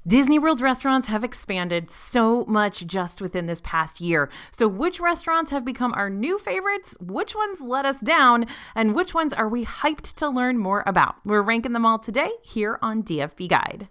Disney World's restaurants have expanded so much just within this past year. So which restaurants have become our new favorites? Which ones let us down? And which ones are we hyped to learn more about? We're ranking them all today here on DFB Guide.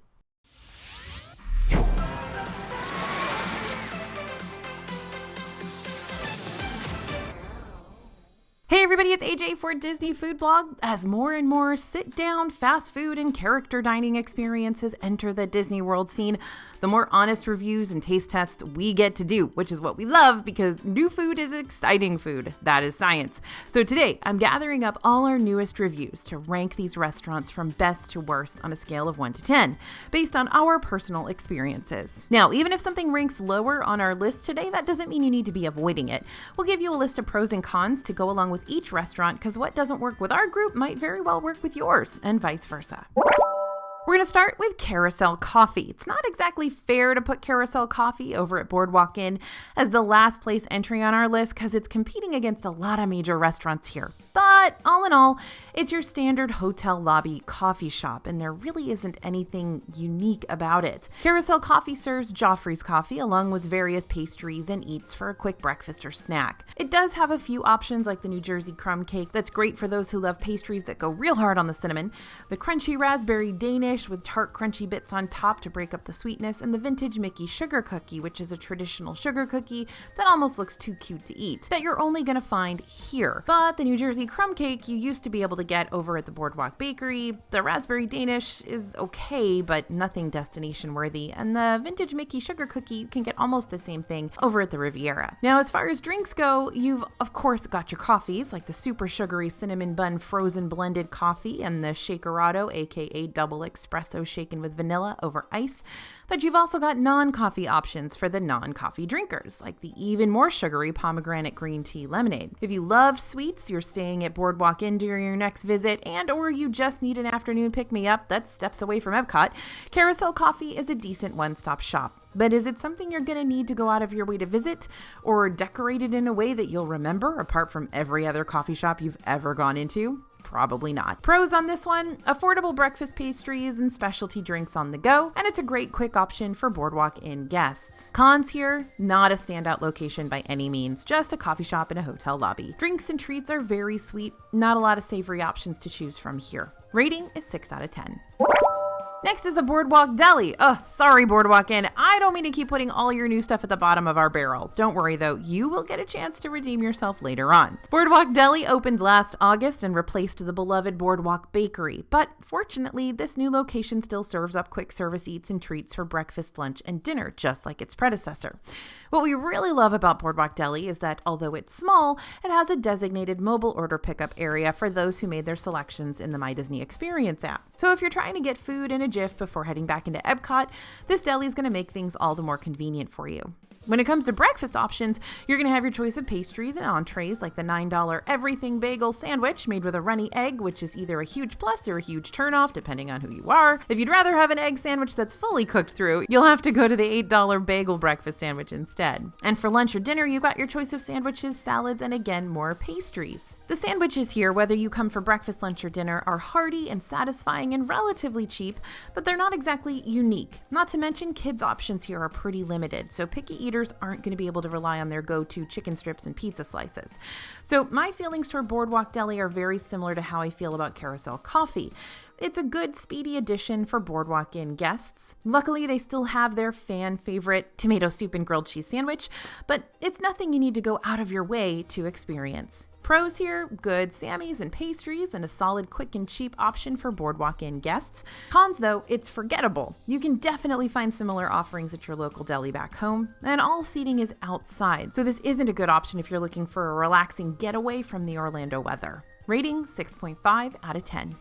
Hey everybody, it's AJ for Disney Food Blog. As more and more sit-down, fast food, and character dining experiences enter the Disney World scene, the more honest reviews and taste tests we get to do, which is what we love because new food is exciting food. That is science. So today, I'm gathering up all our newest reviews to rank these restaurants from best to worst on a scale of 1 to 10, based on our personal experiences. Now, even if something ranks lower on our list today, that doesn't mean you need to be avoiding it. We'll give you a list of pros and cons to go along with each restaurant, because what doesn't work with our group might very well work with yours, and vice versa. We're going to start with Carousel Coffee. It's not exactly fair to put Carousel Coffee over at Boardwalk Inn as the last place entry on our list because it's competing against a lot of major restaurants here. But all in all, it's your standard hotel lobby coffee shop, and there really isn't anything unique about it. Carousel Coffee serves Joffrey's coffee along with various pastries and eats for a quick breakfast or snack. It does have a few options like the New Jersey crumb cake that's great for those who love pastries that go real hard on the cinnamon, the crunchy raspberry Danish with tart crunchy bits on top to break up the sweetness, and the vintage Mickey sugar cookie, which is a traditional sugar cookie that almost looks too cute to eat, that you're only going to find here. But the New Jersey crumb cake you used to be able to get over at the Boardwalk Bakery. The raspberry Danish is okay, but nothing destination worthy, and the vintage Mickey sugar cookie you can get almost the same thing over at the Riviera. Now, as far as drinks go, you've of course got your coffees like the super sugary cinnamon bun frozen blended coffee and the Shakerado, aka double espresso shaken with vanilla over ice, but you've also got non-coffee options for the non-coffee drinkers, like the even more sugary pomegranate green tea lemonade. If you love sweets, you're staying at Boardwalk Inn during your next visit, and or you just need an afternoon pick-me-up that's steps away from Epcot, Carousel Coffee is a decent one-stop shop. But is it something you're going to need to go out of your way to visit, or decorate it in a way that you'll remember apart from every other coffee shop you've ever gone into? Probably not. Pros on this one: affordable breakfast pastries and specialty drinks on the go, and it's a great quick option for Boardwalk Inn guests. Cons here: not a standout location by any means, just a coffee shop in a hotel lobby. Drinks and treats are very sweet, not a lot of savory options to choose from here. Rating is 6 out of 10. Next is the Boardwalk Deli. Sorry, Boardwalk Inn. I don't mean to keep putting all your new stuff at the bottom of our barrel. Don't worry though, you will get a chance to redeem yourself later on. Boardwalk Deli opened last August and replaced the beloved Boardwalk Bakery, but fortunately, this new location still serves up quick service eats and treats for breakfast, lunch, and dinner, just like its predecessor. What we really love about Boardwalk Deli is that although it's small, it has a designated mobile order pickup area for those who made their selections in the My Disney Experience app. So if you're trying to get food in a jiff before heading back into Epcot, this deli is going to make things all the more convenient for you. When it comes to breakfast options, you're going to have your choice of pastries and entrees like the $9 Everything Bagel Sandwich made with a runny egg, which is either a huge plus or a huge turnoff, depending on who you are. If you'd rather have an egg sandwich that's fully cooked through, you'll have to go to the $8 Bagel Breakfast Sandwich instead. And for lunch or dinner, you got your choice of sandwiches, salads, and again, more pastries. The sandwiches here, whether you come for breakfast, lunch, or dinner, are hearty and satisfying and relatively cheap, but they're not exactly unique. Not to mention, kids' options here are pretty limited, so picky eaters aren't going to be able to rely on their go-to chicken strips and pizza slices. So my feelings toward Boardwalk Deli are very similar to how I feel about Carousel Coffee. It's a good, speedy addition for Boardwalk Inn guests. Luckily, they still have their fan favorite tomato soup and grilled cheese sandwich, but it's nothing you need to go out of your way to experience. Pros here: good Sammys and pastries and a solid, quick, and cheap option for Boardwalk Inn guests. Cons though: it's forgettable. You can definitely find similar offerings at your local deli back home, and all seating is outside, so this isn't a good option if you're looking for a relaxing getaway from the Orlando weather. Rating 6.5 out of 10.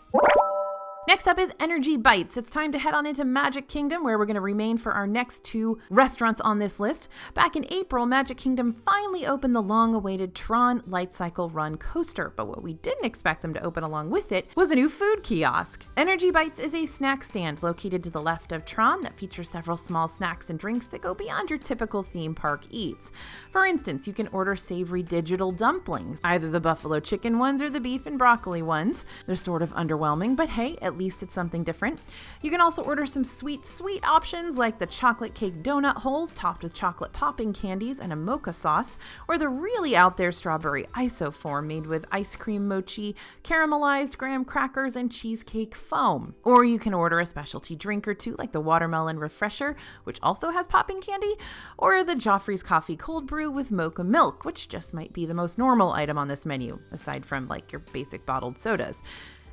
Next up is Energy Bites. It's time to head on into Magic Kingdom, where we're going to remain for our next two restaurants on this list. Back in April, Magic Kingdom finally opened the long-awaited Tron Light Cycle Run coaster, but what we didn't expect them to open along with it was a new food kiosk. Energy Bites is a snack stand located to the left of Tron that features several small snacks and drinks that go beyond your typical theme park eats. For instance, you can order savory digital dumplings, either the buffalo chicken ones or the beef and broccoli ones. They're sort of underwhelming, but hey, at at least it's something different. You can also order some sweet options like the chocolate cake donut holes topped with chocolate popping candies and a mocha sauce, or the really out there strawberry isoform made with ice cream mochi, caramelized graham crackers, and cheesecake foam. Or you can order a specialty drink or two like the watermelon refresher, which also has popping candy, or the Joffrey's coffee cold brew with mocha milk, which just might be the most normal item on this menu, aside from like your basic bottled sodas.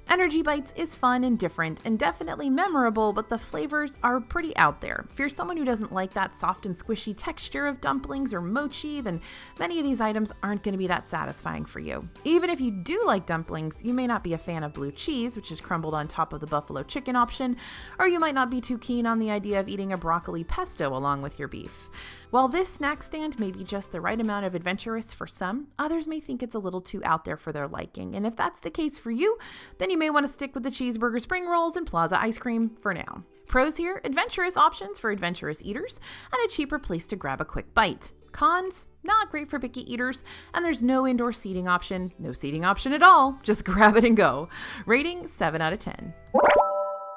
Energy Bites is fun and different and definitely memorable, but the flavors are pretty out there. If you're someone who doesn't like that soft and squishy texture of dumplings or mochi, then many of these items aren't going to be that satisfying for you. Even if you do like dumplings, you may not be a fan of blue cheese, which is crumbled on top of the buffalo chicken option, or you might not be too keen on the idea of eating a broccoli pesto along with your beef. While this snack stand may be just the right amount of adventurous for some, others may think it's a little too out there for their liking. And if that's the case for you, then you may want to stick with the cheeseburger spring rolls and plaza ice cream for now. Pros here: adventurous options for adventurous eaters and a cheaper place to grab a quick bite. Cons: not great for picky eaters, and there's no indoor seating option. No seating option at all. Just grab it and go. Rating 7 out of 10.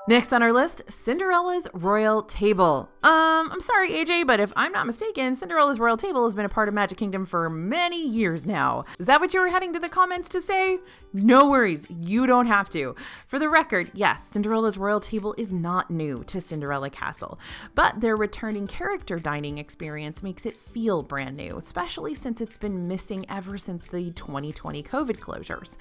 Next on our list, Cinderella's Royal Table. I'm sorry, AJ, but if I'm not mistaken, Cinderella's Royal Table has been a part of Magic Kingdom for many years now. Is that what you were heading to the comments to say? No worries, you don't have to. For the record, yes, Cinderella's Royal Table is not new to Cinderella Castle, but their returning character dining experience makes it feel brand new, especially since it's been missing ever since the 2020 COVID closures.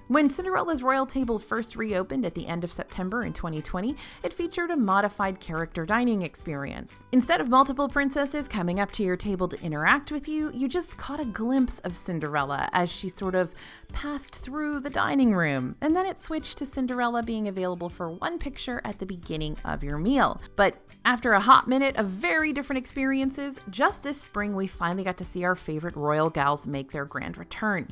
When Cinderella's Royal Table first reopened at the end of September in 2020, it featured a modified character dining experience. Instead of multiple princesses coming up to your table to interact with you, you just caught a glimpse of Cinderella as she sort of passed through the dining room, and then it switched to Cinderella being available for one picture at the beginning of your meal. But after a hot minute of very different experiences, just this spring we finally got to see our favorite royal gals make their grand return.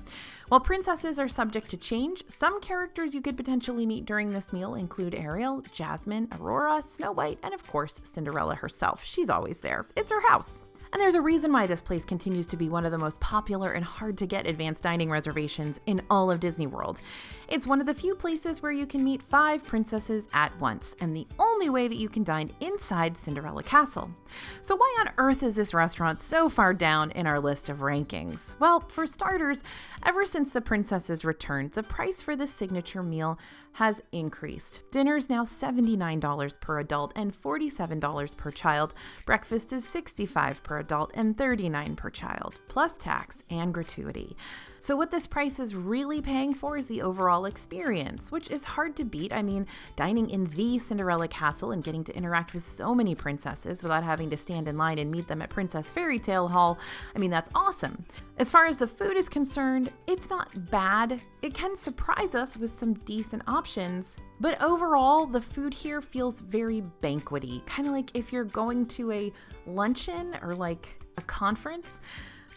While princesses are subject to change, some characters you could potentially meet during this meal include Ariel, Jasmine, Aurora, Snow White, and of course, Cinderella herself. She's always there. It's her house. And there's a reason why this place continues to be one of the most popular and hard to get advanced dining reservations in all of Disney World. It's one of the few places where you can meet 5 princesses at once, and the only way that you can dine inside Cinderella Castle. So why on earth is this restaurant so far down in our list of rankings? Well, for starters, ever since the princesses returned, the price for this signature meal has increased. Dinner's now $79 per adult and $47 per child. Breakfast is $65 per adult and $39 per child, plus tax and gratuity. So what this price is really paying for is the overall experience, which is hard to beat. I mean, dining in the Cinderella Castle and getting to interact with so many princesses without having to stand in line and meet them at Princess Fairy Tale Hall, I mean, that's awesome. As far as the food is concerned, it's not bad. It can surprise us with some decent options, but overall, the food here feels very banquety, kind of like if you're going to a luncheon or like a conference.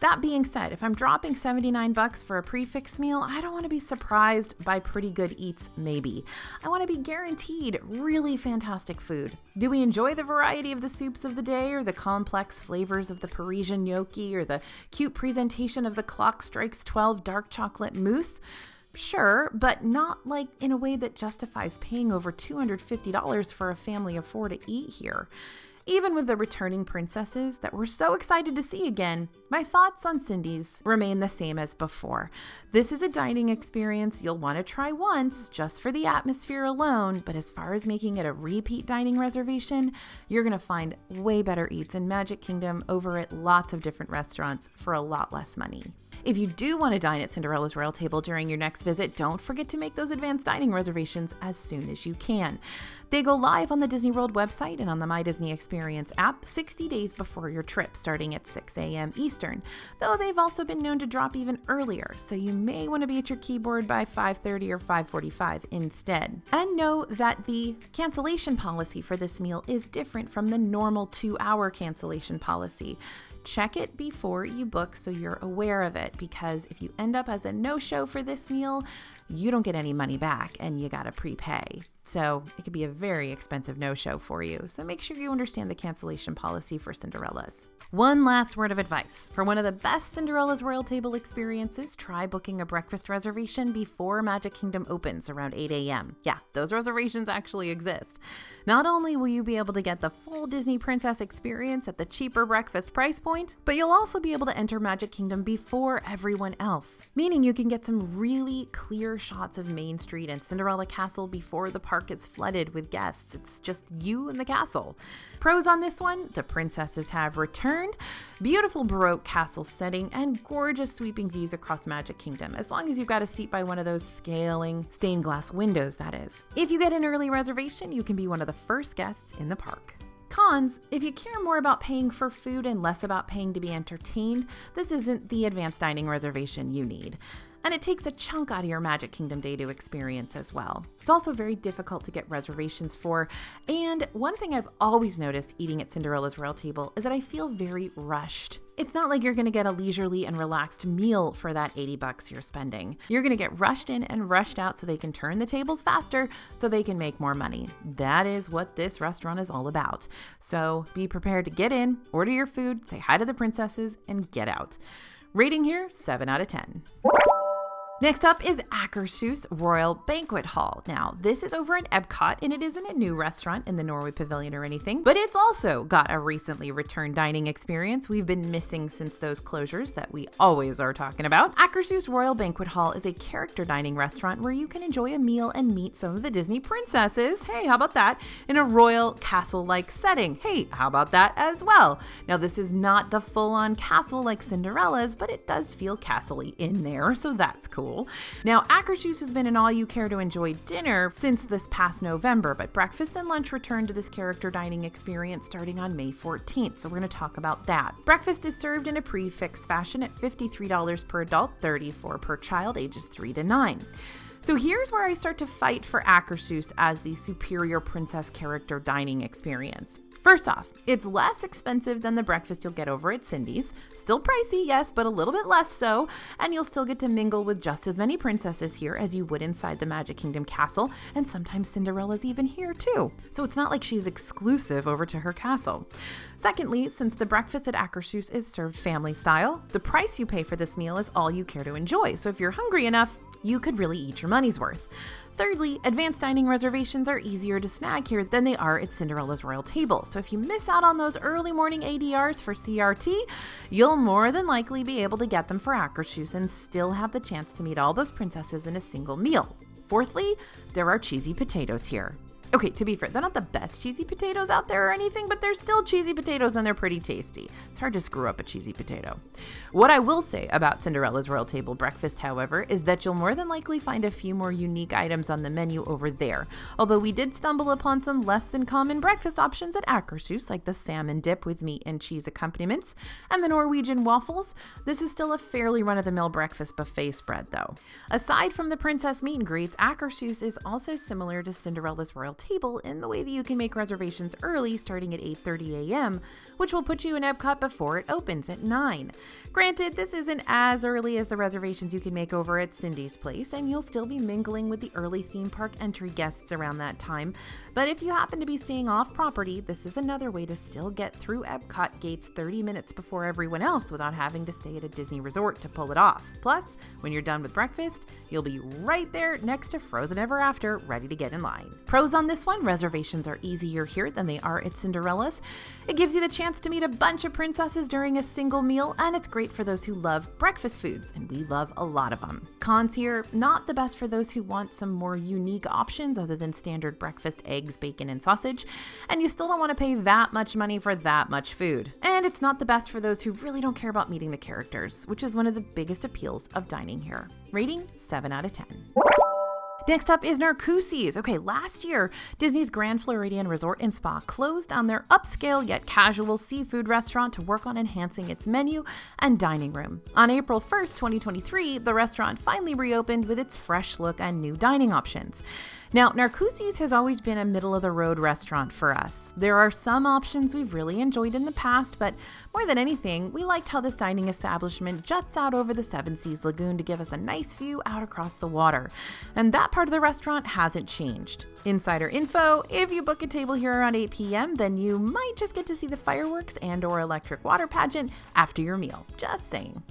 That being said, if I'm dropping $79 for a prefix meal, I don't want to be surprised by pretty good eats, maybe. I want to be guaranteed really fantastic food. Do we enjoy the variety of the soups of the day, or the complex flavors of the Parisian gnocchi, or the cute presentation of the Clock Strikes 12 dark chocolate mousse? Sure, but not like in a way that justifies paying over $250 for a family of 4 to eat here. Even with the returning princesses that we're so excited to see again, my thoughts on Cindy's remain the same as before. This is a dining experience you'll want to try once just for the atmosphere alone, but as far as making it a repeat dining reservation, you're going to find way better eats in Magic Kingdom over at lots of different restaurants for a lot less money. If you do want to dine at Cinderella's Royal Table during your next visit, don't forget to make those advanced dining reservations as soon as you can. They go live on the Disney World website and on the My Disney Experience app 60 days before your trip, starting at 6 a.m. Eastern, though they've also been known to drop even earlier, so you may want to be at your keyboard by 5:30 or 5:45 instead. And know that the cancellation policy for this meal is different from the normal 2-hour cancellation policy. Check it before you book so you're aware of it, because if you end up as a no-show for this meal, you don't get any money back and you gotta prepay. so it could be a very expensive no-show for you. So make sure you understand the cancellation policy for Cinderellas. One last word of advice. For one of the best Cinderella's Royal Table experiences, try booking a breakfast reservation before Magic Kingdom opens around 8 a.m. Yeah, those reservations actually exist. Not only will you be able to get the full Disney Princess experience at the cheaper breakfast price point, but you'll also be able to enter Magic Kingdom before everyone else, meaning you can get some really clear shots of Main Street and Cinderella Castle before the park is flooded with guests. It's just you and the castle. Pros on this one, the princesses have returned, beautiful Baroque castle setting, and gorgeous sweeping views across Magic Kingdom, as long as you've got a seat by one of those scaling stained glass windows, that is. If you get an early reservation, you can be one of the first guests in the park. Cons, if you care more about paying for food and less about paying to be entertained, this isn't the advanced dining reservation you need. And it takes a chunk out of your Magic Kingdom Day 2 experience as well. It's also very difficult to get reservations for, and one thing I've always noticed eating at Cinderella's Royal Table is that I feel very rushed. It's not like you're going to get a leisurely and relaxed meal for that $80 you're spending. You're going to get rushed in and rushed out so they can turn the tables faster so they can make more money. That is what this restaurant is all about. So be prepared to get in, order your food, say hi to the princesses, and get out. Rating here, 7 out of 10. Next up is Akershus Royal Banquet Hall. Now, this is over in Epcot, and it isn't a new restaurant in the Norway Pavilion or anything, but it's also got a recently returned dining experience we've been missing since those closures that we always are talking about. Akershus Royal Banquet Hall is a character dining restaurant where you can enjoy a meal and meet some of the Disney princesses. Hey, how about that? In a royal castle-like setting. Hey, how about that as well? Now, this is not the full-on castle like Cinderella's, but it does feel castle-y in there, so that's cool. Now, Akershus has been an all-you-care-to-enjoy dinner since this past November, but breakfast and lunch returned to this character dining experience starting on May 14th, so we're going to talk about that. Breakfast is served in a prix-fixe fashion at $53 per adult, $34 per child, ages 3 to 9. So here's where I start to fight for Akershus as the superior princess character dining experience. First off, it's less expensive than the breakfast you'll get over at Cindy's. Still pricey, yes, but a little bit less so, and you'll still get to mingle with just as many princesses here as you would inside the Magic Kingdom castle, and sometimes Cinderella's even here too. So it's not like she's exclusive over to her castle. Secondly, since the breakfast at Akershus is served family style, the price you pay for this meal is all you care to enjoy. So if you're hungry enough, you could really eat your money's worth. Thirdly, advanced dining reservations are easier to snag here than they are at Cinderella's Royal Table. So if you miss out on those early morning ADRs for CRT, you'll more than likely be able to get them for Akershus and still have the chance to meet all those princesses in a single meal. Fourthly, there are cheesy potatoes here. Okay, to be fair, they're not the best cheesy potatoes out there or anything, but they're still cheesy potatoes and they're pretty tasty. It's hard to screw up a cheesy potato. What I will say about Cinderella's Royal Table breakfast, however, is that you'll more than likely find a few more unique items on the menu over there. Although we did stumble upon some less than common breakfast options at Akershus, like the salmon dip with meat and cheese accompaniments and the Norwegian waffles, this is still a fairly run-of-the-mill breakfast buffet spread, though. Aside from the princess meet and greets, Akershus is also similar to Cinderella's Royal Table in the way that you can make reservations early starting at 8:30 a.m., which will put you in Epcot before it opens at 9. Granted, this isn't as early as the reservations you can make over at Cindy's Place, and you'll still be mingling with the early theme park entry guests around that time, but if you happen to be staying off property, this is another way to still get through Epcot gates 30 minutes before everyone else without having to stay at a Disney resort to pull it off. Plus, when you're done with breakfast, you'll be right there next to Frozen Ever After, ready to get in line. Pros on this one, reservations are easier here than they are at Cinderella's. It gives you the chance to meet a bunch of princesses during a single meal, and it's great for those who love breakfast foods, and we love a lot of them. Cons here, not the best for those who want some more unique options other than standard breakfast eggs, bacon, and sausage, and you still don't want to pay that much money for that much food. And it's not the best for those who really don't care about meeting the characters, which is one of the biggest appeals of dining here. Rating, 7 out of 10. Next up is Nokusis. Okay, last year, Disney's Grand Floridian Resort and Spa closed down their upscale yet casual seafood restaurant to work on enhancing its menu and dining room. On April 1st, 2023, the restaurant finally reopened with its fresh look and new dining options. Now, Nokusis has always been a middle-of-the-road restaurant for us. There are some options we've really enjoyed in the past, but more than anything, we liked how this dining establishment juts out over the Seven Seas Lagoon to give us a nice view out across the water. And that that part of the restaurant hasn't changed. Insider info, if you book a table here around 8 p.m., then you might just get to see the fireworks and/or electric water pageant after your meal. Just saying.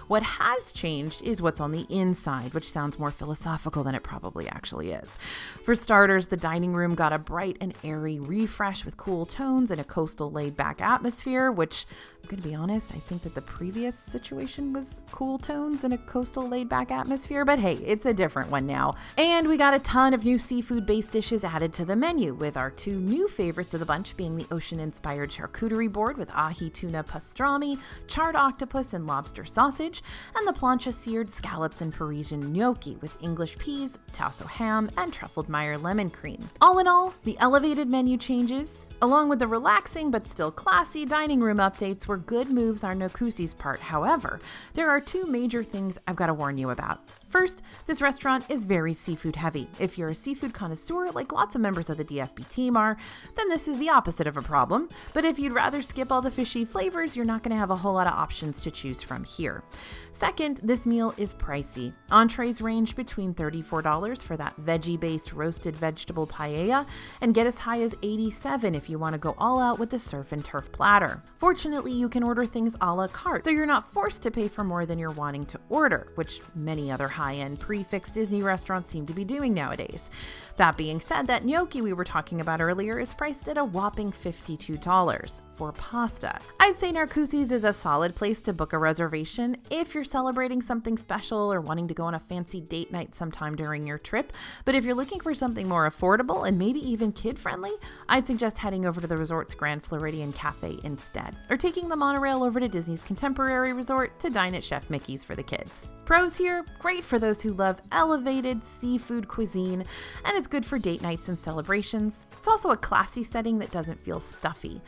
What has changed is what's on the inside, which sounds more philosophical than it probably actually is. For starters, the dining room got a bright and airy refresh with cool tones and a coastal laid-back atmosphere, which, I'm going to be honest, I think that the previous situation was cool tones and a coastal laid-back atmosphere, but hey, it's a different one now. And we got a ton of new seafood-based dishes added to the menu, with our two new favorites of the bunch being the ocean-inspired charcuterie board with ahi tuna pastrami, charred octopus and lobster sausage, and the plancha seared scallops and Parisian gnocchi with English peas, tasso ham, and truffled Meyer lemon cream. All in all, the elevated menu changes, along with the relaxing but still classy dining room updates, were good moves on Nokusis' part. However, there are two major things I've got to warn you about. First, this restaurant is very seafood heavy. If you're a seafood connoisseur, like lots of members of the DFB team are, then this is the opposite of a problem. But if you'd rather skip all the fishy flavors, you're not going to have a whole lot of options to choose from here. Second, this meal is pricey. Entrees range between $34 for that veggie-based roasted vegetable paella and get as high as $87 if you want to go all out with the surf and turf platter. Fortunately, you can order things a la carte, so you're not forced to pay for more than you're wanting to order, which many other high-end prix-fixe Disney restaurants seem to be doing nowadays. That being said, that gnocchi we were talking about earlier is priced at a whopping $52 for pasta. I'd say Nokusis is a solid place to book a reservation if you're celebrating something special or wanting to go on a fancy date night sometime during your trip, but if you're looking for something more affordable and maybe even kid-friendly, I'd suggest heading over to the resort's Grand Floridian Cafe instead, or taking the monorail over to Disney's Contemporary Resort to dine at Chef Mickey's for the kids. Pros here, great for those who love elevated seafood cuisine, and it's good for date nights and celebrations. It's also a classy setting that doesn't feel stuffy.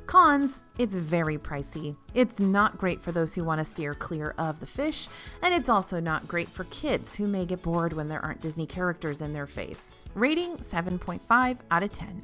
Cons, it's very pricey. It's not great for those who want to steer clear of the fish, and it's also not great for kids who may get bored when there aren't Disney characters in their face. Rating 7.5 out of 10.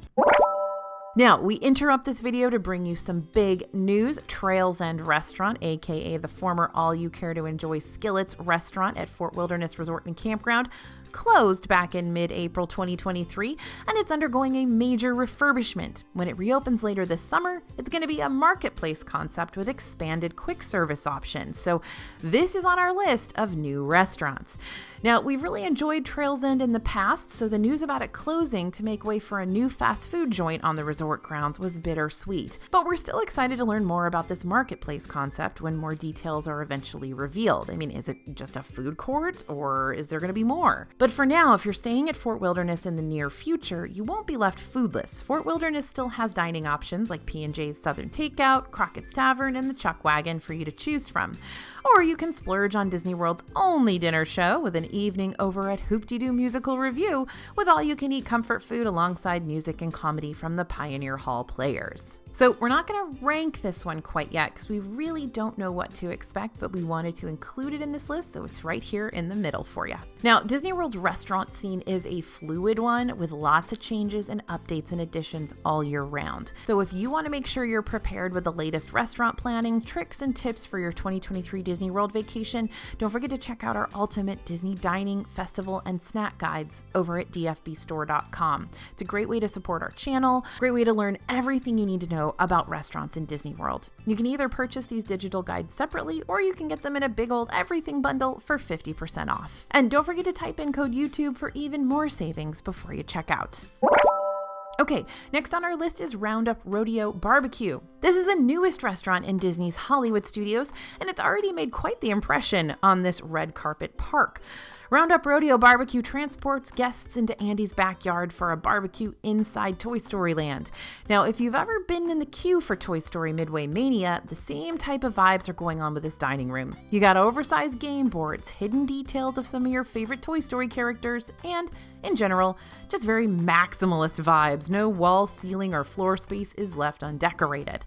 Now, we interrupt this video to bring you some big news. Trails End Restaurant, aka the former All You Care to Enjoy Skillets restaurant at Fort Wilderness Resort and Campground, closed back in mid-April 2023, and it's undergoing a major refurbishment. When it reopens later this summer, it's going to be a marketplace concept with expanded quick service options. So this is on our list of new restaurants. Now, we've really enjoyed Trails End in the past, so the news about it closing to make way for a new fast food joint on the resort grounds was bittersweet. But we're still excited to learn more about this marketplace concept when more details are eventually revealed. I mean, is it just a food court, or is there going to be more? But for now, if you're staying at Fort Wilderness in the near future, you won't be left foodless. Fort Wilderness still has dining options like P&J's Southern Takeout, Crockett's Tavern, and the Chuck Wagon for you to choose from. Or you can splurge on Disney World's only dinner show with an evening over at Hoop-Dee-Doo Musical Review with all-you-can-eat comfort food alongside music and comedy from the Pioneer Hall players. So we're not going to rank this one quite yet because we really don't know what to expect, but we wanted to include it in this list, so it's right here in the middle for you. Now, Disney World's restaurant scene is a fluid one with lots of changes and updates and additions all year round. So if you want to make sure you're prepared with the latest restaurant planning, tricks, and tips for your 2023 Disney World vacation, don't forget to check out our ultimate Disney dining, festival, and snack guides over at dfbstore.com. It's a great way to support our channel, great way to learn everything you need to know about restaurants in Disney World. You can either purchase these digital guides separately, or you can get them in a big old everything bundle for 50% off. And don't forget to type in code YouTube for even more savings before you check out. Okay, next on our list is Roundup Rodeo Barbecue. This is the newest restaurant in Disney's Hollywood Studios, and it's already made quite the impression on this red carpet park. Roundup Rodeo Barbecue transports guests into Andy's backyard for a barbecue inside Toy Story Land. Now, if you've ever been in the queue for Toy Story Midway Mania, the same type of vibes are going on with this dining room. You got oversized game boards, hidden details of some of your favorite Toy Story characters, and, in general, just very maximalist vibes. No wall, ceiling, or floor space is left undecorated.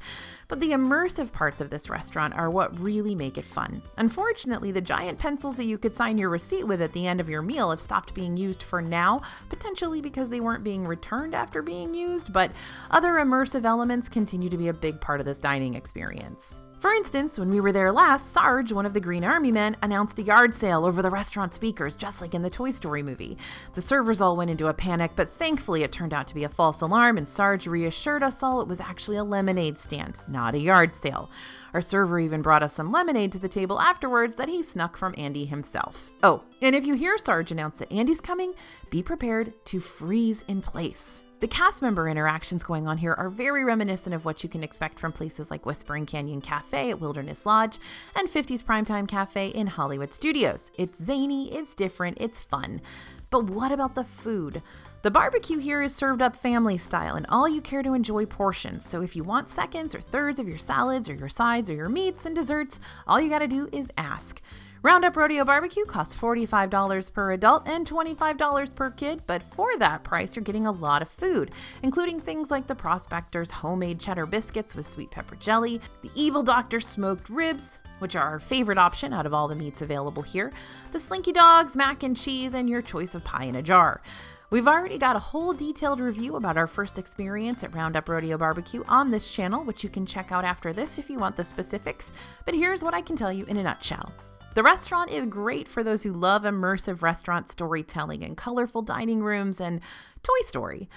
But the immersive parts of this restaurant are what really make it fun. Unfortunately, the giant pencils that you could sign your receipt with at the end of your meal have stopped being used for now, potentially because they weren't being returned after being used, but other immersive elements continue to be a big part of this dining experience. For instance, when we were there last, Sarge, one of the Green Army men, announced a yard sale over the restaurant speakers, just like in the Toy Story movie. The servers all went into a panic, but thankfully it turned out to be a false alarm, and Sarge reassured us all it was actually a lemonade stand, not a yard sale. Our server even brought us some lemonade to the table afterwards that he snuck from Andy himself. Oh, and if you hear Sarge announce that Andy's coming, be prepared to freeze in place. The cast member interactions going on here are very reminiscent of what you can expect from places like Whispering Canyon Cafe at Wilderness Lodge and 50s Primetime Cafe in Hollywood Studios. It's zany, it's different, it's fun. But what about the food? The barbecue here is served up family style and all you care to enjoy portions. So if you want seconds or thirds of your salads or your sides or your meats and desserts, all you gotta do is ask. Roundup Rodeo Barbecue costs $45 per adult and $25 per kid, but for that price, you're getting a lot of food, including things like the Prospector's homemade cheddar biscuits with sweet pepper jelly, the Evil Doctor smoked ribs, which are our favorite option out of all the meats available here, the Slinky Dogs, mac and cheese, and your choice of pie in a jar. We've already got a whole detailed review about our first experience at Roundup Rodeo Barbecue on this channel, which you can check out after this if you want the specifics, but here's what I can tell you in a nutshell. The restaurant is great for those who love immersive restaurant storytelling and colorful dining rooms and Toy Story.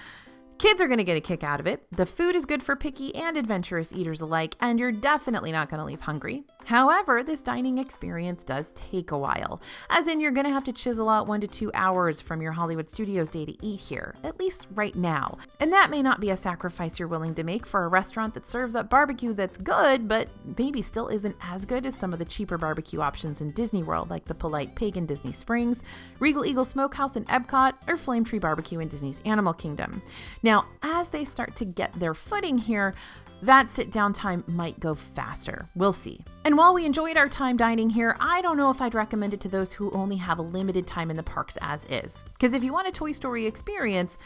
Kids are going to get a kick out of it. The food is good for picky and adventurous eaters alike, and you're definitely not going to leave hungry. However, this dining experience does take a while, as in you're going to have to chisel out 1 to 2 hours from your Hollywood Studios day to eat here, at least right now. And that may not be a sacrifice you're willing to make for a restaurant that serves up barbecue that's good, but maybe still isn't as good as some of the cheaper barbecue options in Disney World, like the Polite Pig in Disney Springs, Regal Eagle Smokehouse in Epcot, or Flame Tree Barbecue in Disney's Animal Kingdom. Now, as they start to get their footing here, that sit-down time might go faster. We'll see. And while we enjoyed our time dining here, I don't know if I'd recommend it to those who only have a limited time in the parks as is. Because if you want a Toy Story experience,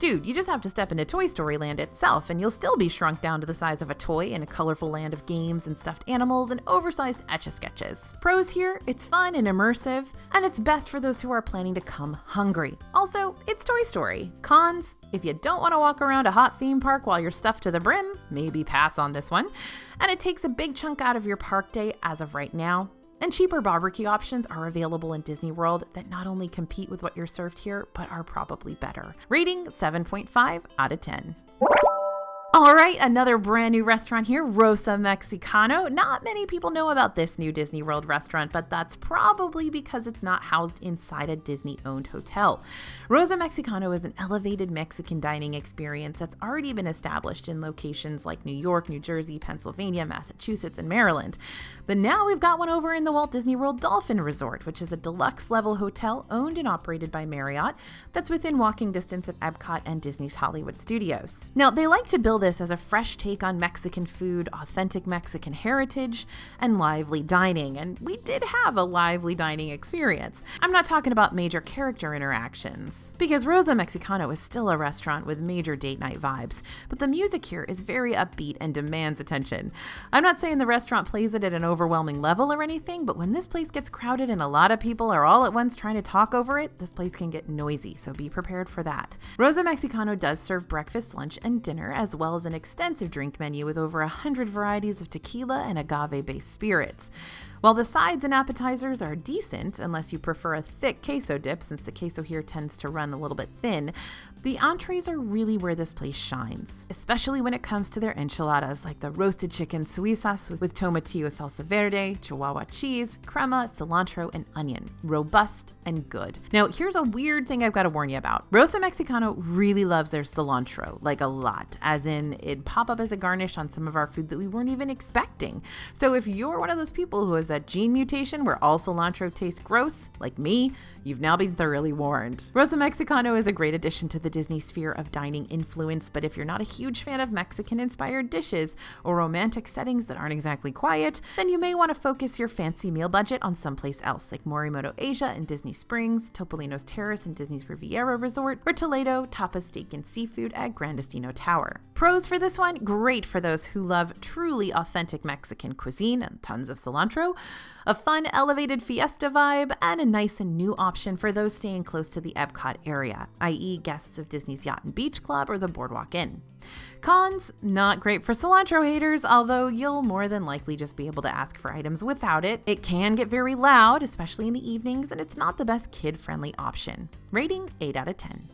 dude, you just have to step into Toy Story Land itself and you'll still be shrunk down to the size of a toy in a colorful land of games and stuffed animals and oversized Etch-a-Sketches. Pros here, it's fun and immersive, and it's best for those who are planning to come hungry. Also, it's Toy Story. Cons, if you don't want to walk around a hot theme park while you're stuffed to the brim, maybe pass on this one. And it takes a big chunk out of your park day as of right now. And cheaper barbecue options are available in Disney World that not only compete with what you're served here, but are probably better. Rating 7.5 out of 10. All right, another brand new restaurant here, Rosa Mexicano. Not many people know about this new Disney World restaurant, but that's probably because it's not housed inside a Disney-owned hotel. Rosa Mexicano is an elevated Mexican dining experience that's already been established in locations like New York, New Jersey, Pennsylvania, Massachusetts, and Maryland. But now we've got one over in the Walt Disney World Dolphin Resort, which is a deluxe-level hotel owned and operated by Marriott that's within walking distance of Epcot and Disney's Hollywood Studios. Now, they like to build this as a fresh take on Mexican food, authentic Mexican heritage, and lively dining. And we did have a lively dining experience. I'm not talking about major character interactions, because Rosa Mexicano is still a restaurant with major date night vibes, but the music here is very upbeat and demands attention. I'm not saying the restaurant plays it at an overwhelming level or anything, but when this place gets crowded and a lot of people are all at once trying to talk over it, this place can get noisy, so be prepared for that. Rosa Mexicano does serve breakfast, lunch, and dinner, as well as an extensive drink menu with over 100 varieties of tequila and agave-based spirits. While the sides and appetizers are decent, unless you prefer a thick queso dip, since the queso here tends to run a little bit thin, the entrees are really where this place shines, especially when it comes to their enchiladas, like the roasted chicken suizas with tomatillo salsa verde, chihuahua cheese, crema, cilantro, and onion. Robust and good. Now, here's a weird thing I've got to warn you about. Rosa Mexicano really loves their cilantro, like a lot, as in it'd pop up as a garnish on some of our food that we weren't even expecting. So if you're one of those people who has that gene mutation where all cilantro tastes gross, like me, you've now been thoroughly warned. Rosa Mexicano is a great addition to the Disney sphere of dining influence, but if you're not a huge fan of Mexican-inspired dishes or romantic settings that aren't exactly quiet, then you may want to focus your fancy meal budget on someplace else, like Morimoto Asia in Disney Springs, Topolino's Terrace in Disney's Riviera Resort, or Toledo Tapas Steak and Seafood at Gran Destino Tower. Pros for this one, great for those who love truly authentic Mexican cuisine and tons of cilantro, a fun elevated fiesta vibe, and a nice and new option for those staying close to the Epcot area, i.e. guests of Disney's Yacht and Beach Club or the Boardwalk Inn. Cons, not great for cilantro haters, although you'll more than likely just be able to ask for items without it. It can get very loud, especially in the evenings, and it's not the best kid-friendly option. Rating 8 out of 10.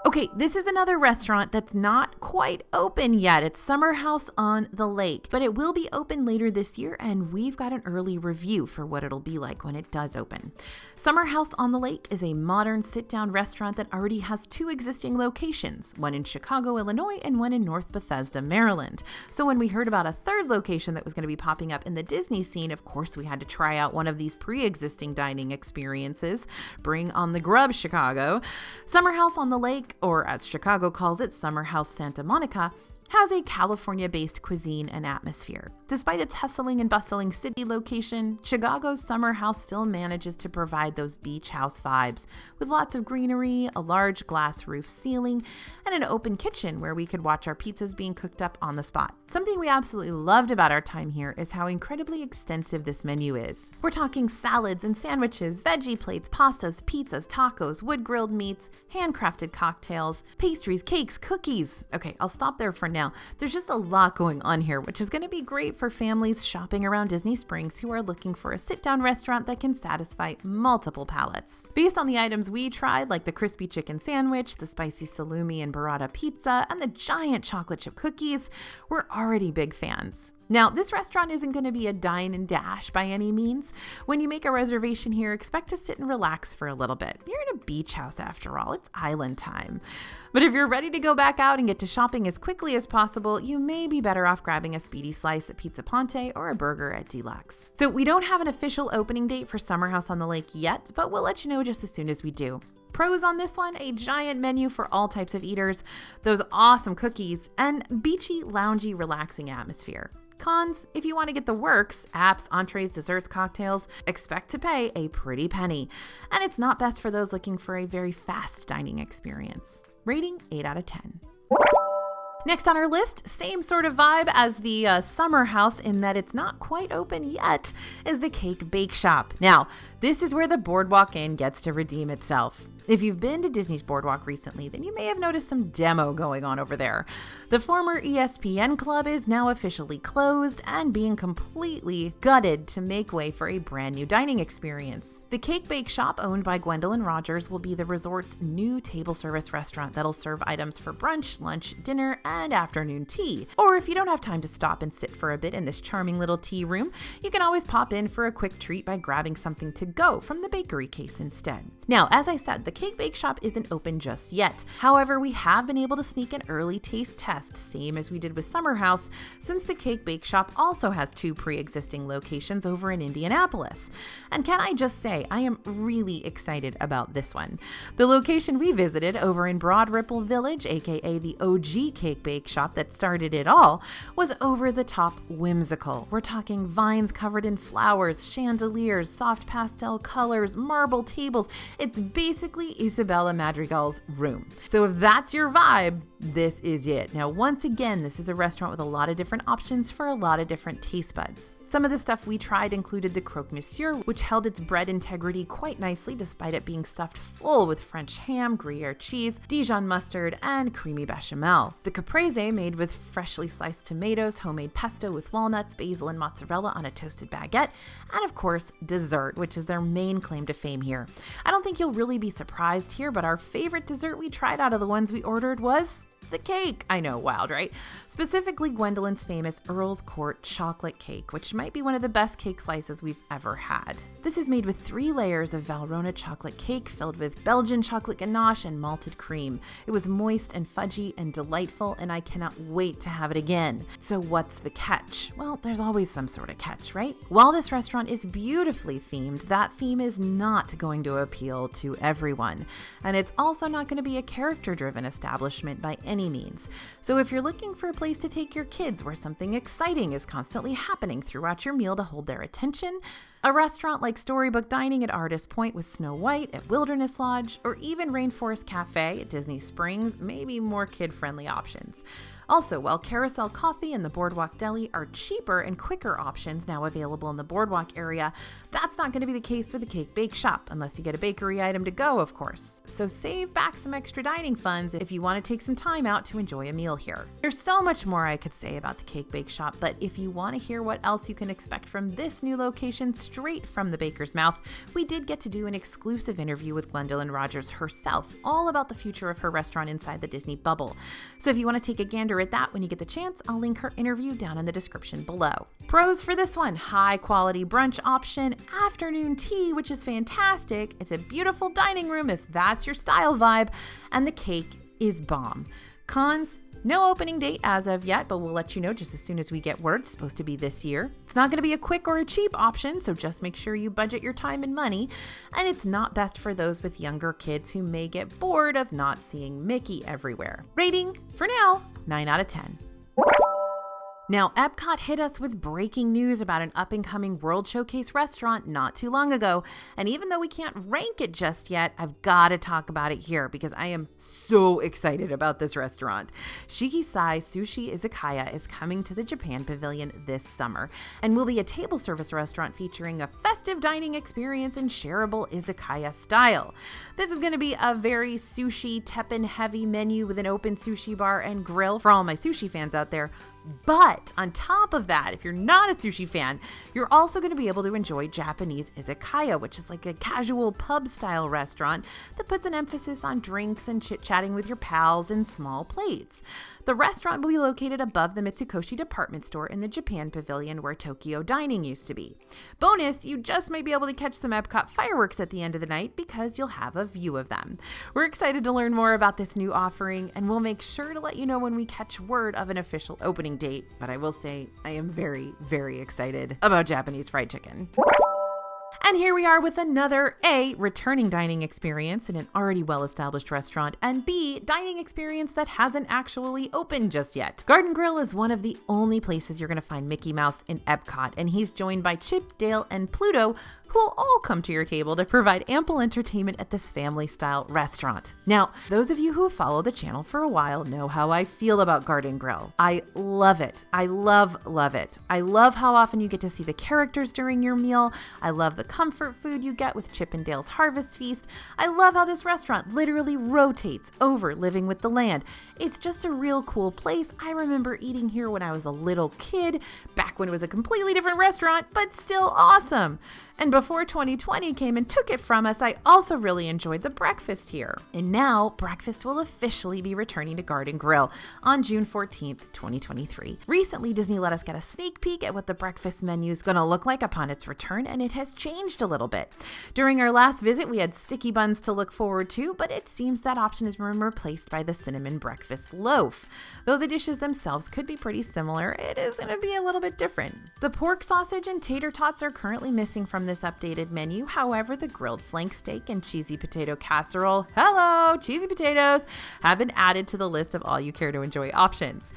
Okay, this is another restaurant that's not quite open yet. It's Summer House on the Lake, but it will be open later this year, and we've got an early review for what it'll be like when it does open. Summer House on the Lake is a modern sit-down restaurant that already has 2 existing locations, one in Chicago, Illinois, and one in North Bethesda, Maryland. So when we heard about a 3rd location that was going to be popping up in the Disney scene, of course we had to try out one of these pre-existing dining experiences. Bring on the grub, Chicago. Summer House on the Lake, or as Chicago calls it, Summer House Santa Monica, has a California-based cuisine and atmosphere. Despite its hustling and bustling city location, Chicago's Summer House still manages to provide those beach house vibes, with lots of greenery, a large glass roof ceiling, and an open kitchen where we could watch our pizzas being cooked up on the spot. Something we absolutely loved about our time here is how incredibly extensive this menu is. We're talking salads and sandwiches, veggie plates, pastas, pizzas, tacos, wood-grilled meats, handcrafted cocktails, pastries, cakes, cookies. Okay, I'll stop there for now. There's just a lot going on here, which is going to be great for families shopping around Disney Springs who are looking for a sit-down restaurant that can satisfy multiple palates. Based on the items we tried, like the crispy chicken sandwich, the spicy salumi and burrata pizza, and the giant chocolate chip cookies, we're already big fans. Now, this restaurant isn't going to be a dine and dash by any means. When you make a reservation here, expect to sit and relax for a little bit. You're in a beach house after all, it's island time. But if you're ready to go back out and get to shopping as quickly as possible, you may be better off grabbing a speedy slice at Pizza Ponte or a burger at Deluxe. So we don't have an official opening date for Summer House on the Lake yet, but we'll let you know just as soon as we do. Pros on this one, a giant menu for all types of eaters, those awesome cookies, and beachy, loungy, relaxing atmosphere. Cons, if you want to get the works, apps, entrees, desserts, cocktails, expect to pay a pretty penny. And it's not best for those looking for a very fast dining experience. Rating 8 out of 10. Next on our list, same sort of vibe as the Summer House in that it's not quite open yet, is the Cake Bake Shop. Now, this is where the Boardwalk Inn gets to redeem itself. If you've been to Disney's Boardwalk recently, then you may have noticed some demo going on over there. The former ESPN Club is now officially closed and being completely gutted to make way for a brand new dining experience. The Cake Bake Shop, owned by Gwendolyn Rogers, will be the resort's new table service restaurant that'll serve items for brunch, lunch, dinner, and afternoon tea. Or if you don't have time to stop and sit for a bit in this charming little tea room, you can always pop in for a quick treat by grabbing something to go from the bakery case instead. Now, as I said, the Cake Bake Shop isn't open just yet. However, we have been able to sneak an early taste test, same as we did with Summer House, since the Cake Bake Shop also has 2 pre-existing locations over in Indianapolis. And can I just say, I am really excited about this one. The location we visited over in Broad Ripple Village, aka the OG Cake Bake Shop that started it all, was over the top whimsical. We're talking vines covered in flowers, chandeliers, soft pastel colors, marble tables. It's basically Isabella Madrigal's room. So if that's your vibe, this is it. Now, once again, this is a restaurant with a lot of different options for a lot of different taste buds. Some of the stuff we tried included the croque monsieur, which held its bread integrity quite nicely despite it being stuffed full with French ham, Gruyere cheese, Dijon mustard, and creamy bechamel. The caprese, made with freshly sliced tomatoes, homemade pesto with walnuts, basil, and mozzarella on a toasted baguette, and of course, dessert, which is their main claim to fame here. I don't think you'll really be surprised here, but our favorite dessert we tried out of the ones we ordered was the cake. I know, wild, right? Specifically, Gwendolyn's famous Earl's Court chocolate cake, which might be one of the best cake slices we've ever had. This is made with 3 layers of Valrhona chocolate cake filled with Belgian chocolate ganache and malted cream. It was moist and fudgy and delightful, and I cannot wait to have it again. So what's the catch? Well, there's always some sort of catch, right? While this restaurant is beautifully themed, that theme is not going to appeal to everyone. And it's also not going to be a character-driven establishment by any means. So if you're looking for a place to take your kids where something exciting is constantly happening throughout your meal to hold their attention, a restaurant like Storybook Dining at Artist Point with Snow White at Wilderness Lodge, or even Rainforest Cafe at Disney Springs may be more kid-friendly options. Also, while Carousel Coffee and the Boardwalk Deli are cheaper and quicker options now available in the Boardwalk area, that's not going to be the case with the Cake Bake Shop, unless you get a bakery item to go, of course. So save back some extra dining funds if you want to take some time out to enjoy a meal here. There's so much more I could say about the Cake Bake Shop, but if you want to hear what else you can expect from this new location straight from the baker's mouth, we did get to do an exclusive interview with Gwendolyn Rogers herself, all about the future of her restaurant inside the Disney bubble. So if you want to take a gander at that when you get the chance, I'll link her interview down in the description below. Pros for this one: high quality brunch option, afternoon tea, which is fantastic. It's a beautiful dining room if that's your style vibe, and the cake is bomb. Cons: no opening date as of yet, but we'll let you know just as soon as we get word. It's supposed to be this year. It's not going to be a quick or a cheap option, so just make sure you budget your time and money. And it's not best for those with younger kids who may get bored of not seeing Mickey everywhere. Rating, for now, 9 out of 10. Now, Epcot hit us with breaking news about an up-and-coming World Showcase restaurant not too long ago, and even though we can't rank it just yet, I've got to talk about it here because I am so excited about this restaurant. Shikisai Sushi Izakaya is coming to the Japan Pavilion this summer and will be a table service restaurant featuring a festive dining experience in shareable izakaya style. This is going to be a very sushi teppin-heavy menu with an open sushi bar and grill for all my sushi fans out there. But on top of that, if you're not a sushi fan, you're also going to be able to enjoy Japanese izakaya, which is like a casual pub-style restaurant that puts an emphasis on drinks and chit-chatting with your pals in small plates. The restaurant will be located above the Mitsukoshi department store in the Japan Pavilion where Tokyo Dining used to be. Bonus, you just might be able to catch some Epcot fireworks at the end of the night because you'll have a view of them. We're excited to learn more about this new offering, and we'll make sure to let you know when we catch word of an official opening date, but I will say I am very, very excited about Japanese fried chicken. And here we are with another A, returning dining experience in an already well-established restaurant, and B, dining experience that hasn't actually opened just yet. Garden Grill is one of the only places you're going to find Mickey Mouse in Epcot, and he's joined by Chip, Dale, and Pluto, who will all come to your table to provide ample entertainment at this family-style restaurant. Now, those of you who have followed the channel for a while know how I feel about Garden Grill. I love it. I love it. I love how often you get to see the characters during your meal. I love the comfort food you get with Chip and Dale's Harvest Feast. I love how this restaurant literally rotates over Living with the Land. It's just a real cool place. I remember eating here when I was a little kid, back when it was a completely different restaurant, but still awesome. And before 2020 came and took it from us, I also really enjoyed the breakfast here. And now, breakfast will officially be returning to Garden Grill on June 14th, 2023. Recently, Disney let us get a sneak peek at what the breakfast menu is going to look like upon its return, and it has changed a little bit. During our last visit, we had sticky buns to look forward to, but it seems that option has been replaced by the cinnamon breakfast loaf. Though the dishes themselves could be pretty similar, it is going to be a little bit different. The pork sausage and tater tots are currently missing from this updated menu. However, the grilled flank steak and cheesy potato casserole, hello, cheesy potatoes, have been added to the list of all you care to enjoy options.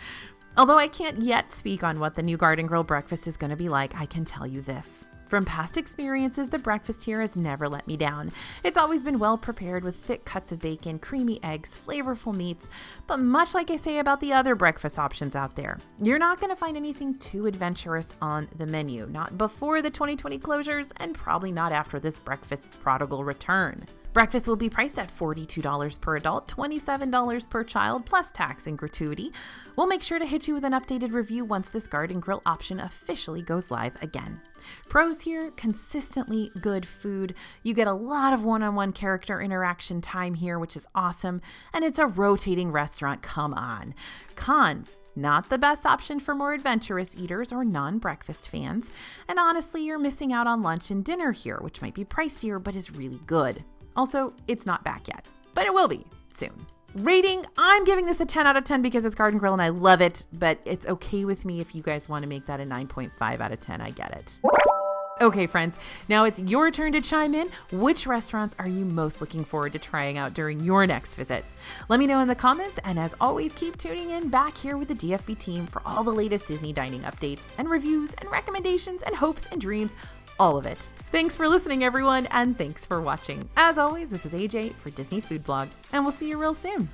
Although I can't yet speak on what the new Garden Grill breakfast is going to be like, I can tell you this. From past experiences, the breakfast here has never let me down. It's always been well prepared with thick cuts of bacon, creamy eggs, flavorful meats, but much like I say about the other breakfast options out there, you're not going to find anything too adventurous on the menu, not before the 2020 closures and probably not after this breakfast's prodigal return. Breakfast will be priced at $42 per adult, $27 per child, plus tax and gratuity. We'll make sure to hit you with an updated review once this Garden Grill option officially goes live again. Pros here: consistently good food. You get a lot of one-on-one character interaction time here, which is awesome, and it's a rotating restaurant, come on. Cons: not the best option for more adventurous eaters or non-breakfast fans, and honestly, you're missing out on lunch and dinner here, which might be pricier but is really good. Also, it's not back yet, but it will be soon. Rating, I'm giving this a 10 out of 10 because it's Garden Grill and I love it, but it's okay with me if you guys want to make that a 9.5 out of 10. I get it. Okay, friends, now it's your turn to chime in. Which restaurants are you most looking forward to trying out during your next visit? Let me know in the comments, and as always, keep tuning in back here with the DFB team for all the latest Disney dining updates and reviews and recommendations and hopes and dreams. All of it. Thanks for listening, everyone, and thanks for watching. As always, this is AJ for Disney Food Blog, and we'll see you real soon.